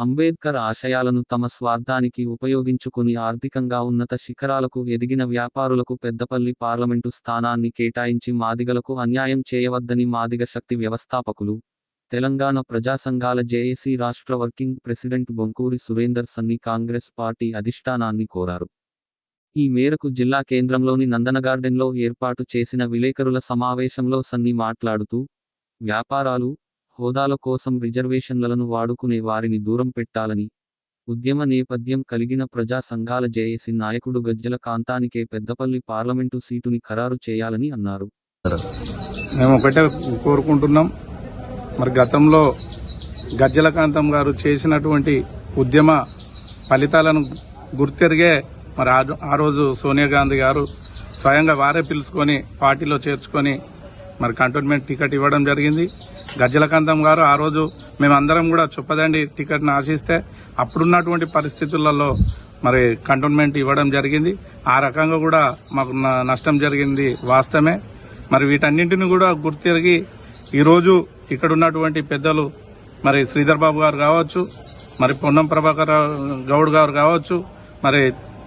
అంబేద్కర్ ఆశయాలను తమ స్వార్థానికి ఉపయోగించుకుని ఆర్థికంగా ఉన్నత శిఖరాలకు ఎదిగిన వ్యాపారులకు పెద్దపల్లి పార్లమెంటు స్థానాన్ని కేటాయించి మాదిగలకు అన్యాయం చేయవద్దని మాదిగ శక్తి వ్యవస్థాపకులు, తెలంగాణ ప్రజా సంఘాల జేఏసీ రాష్ట్ర వర్కింగ్ ప్రెసిడెంట్ బొంకూరి సురేందర్ సన్ని కాంగ్రెస్ పార్టీ అధిష్టానాన్ని కోరారు. ఈ మేరకు జిల్లా కేంద్రంలోని నందనగార్డెన్లో ఏర్పాటు చేసిన విలేకరుల సమావేశంలో సన్ని మాట్లాడుతూ, వ్యాపారాలు, హోదాల కోసం రిజర్వేషన్లను వాడుకునే వారిని దూరం పెట్టాలని, ఉద్యమ నేపథ్యం కలిగిన ప్రజా సంఘాల జేఏసీ నాయకుడు గజ్జల కాంతానికే పెద్దపల్లి పార్లమెంటు సీటుని ఖరారు చేయాలని అన్నారు. మేము ఒకటే కోరుకుంటున్నాం, మరి గతంలో గజ్జల కాంతం గారు చేసినటువంటి ఉద్యమ ఫలితాలను గుర్తెరిగే మరి ఆ రోజు సోనియా గాంధీ గారు స్వయంగా వారే పిలుచుకొని పార్టీలో చేర్చుకొని మరి కంటోన్మెంట్ టికెట్ ఇవ్వడం జరిగింది. గజ్జల కాంతం గారు ఆ రోజు మేమందరం కూడా చొప్పదండి టికెట్ను ఆశిస్తే అప్పుడున్నటువంటి పరిస్థితులలో మరి కంటోన్మెంట్ ఇవ్వడం జరిగింది. ఆ రకంగా కూడా మాకు నష్టం జరిగింది వాస్తవమే. మరి వీటన్నింటిని కూడా గుర్తిరిగి ఈరోజు ఇక్కడ ఉన్నటువంటి పెద్దలు మరి శ్రీధర్ బాబు గారు కావచ్చు, మరి పొన్నం ప్రభాకర్ గౌడ్ గారు కావచ్చు, మరి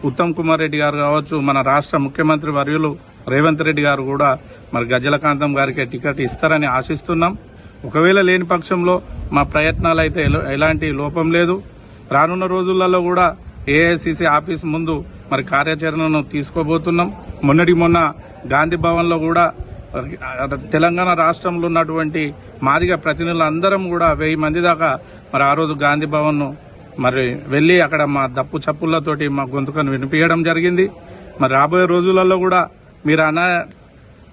ఉత్తమ్ కుమార్ రెడ్డి గారు కావచ్చు, మన రాష్ట్ర ముఖ్యమంత్రి వర్యులు రేవంత్ రెడ్డి గారు కూడా మరి గజ్జల కాంతం గారికి టికెట్ ఇస్తారని ఆశిస్తున్నాం. ఒకవేళ లేని పక్షంలో మా ప్రయత్నాలు అయితే ఎలాంటి లోపం లేదు. రానున్న రోజులలో కూడా ఏఐసిసి ఆఫీస్ ముందు మరి కార్యాచరణను తీసుకోబోతున్నాం. మొన్న గాంధీ భవన్లో కూడా తెలంగాణ రాష్ట్రంలో ఉన్నటువంటి మాదిగ ప్రతినిధులందరం కూడా 1000 మంది దాకా మరి ఆ రోజు గాంధీ భవన్ మరి వెళ్లి అక్కడ మా దప్పు చప్పుళ్లతోటి మా గొంతుకను వినిపించడం జరిగింది. మరి రాబోయే రోజులలో కూడా మీరు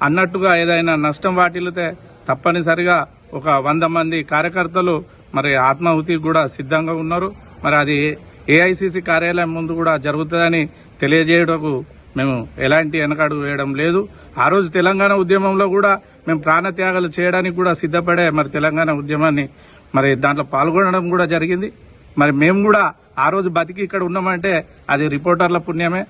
అన్నట్టుగా ఏదైనా నష్టం వాటిల్లితే తప్పనిసరిగా ఒక 100 మంది కార్యకర్తలు మరి ఆత్మాహుతికి కూడా సిద్ధంగా ఉన్నారు. మరి అది ఏఐసిసి కార్యాలయం ముందు కూడా జరుగుతుందని తెలియజేయడానికి మేము ఎలాంటి వెనకడుగు వేయడం లేదు. ఆ రోజు తెలంగాణ ఉద్యమంలో కూడా మేము ప్రాణత్యాగాలు చేయడానికి కూడా సిద్ధపడే మరి తెలంగాణ ఉద్యమాన్ని మరి దాంట్లో పాల్గొనడం కూడా జరిగింది. మరి మేము కూడా ఆ రోజు బతికి ఇక్కడ ఉన్నామంటే అది రిపోర్టర్ల పుణ్యమే.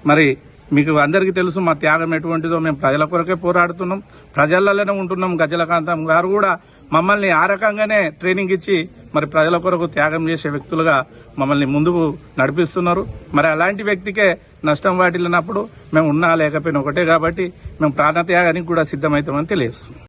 మరి మీకు అందరికీ తెలుసు మా త్యాగం ఎటువంటిదో. మేము ప్రజల కొరకే పోరాడుతున్నాం, ప్రజలలోనే ఉంటున్నాం. గజ్జల కాంతం గారు కూడా మమ్మల్ని ఆ రకంగానే ట్రైనింగ్ ఇచ్చి మరి ప్రజల కొరకు త్యాగం చేసే వ్యక్తులుగా మమ్మల్ని ముందుకు నడిపిస్తున్నారు. మరి అలాంటి వ్యక్తికే నష్టం వాటిల్లినప్పుడు మేము ఉన్నా లేకపోయినా ఒకటే కాబట్టి మేము ప్రాణత్యాగానికి కూడా సిద్ధమవుతామని తెలియజేస్తున్నాం.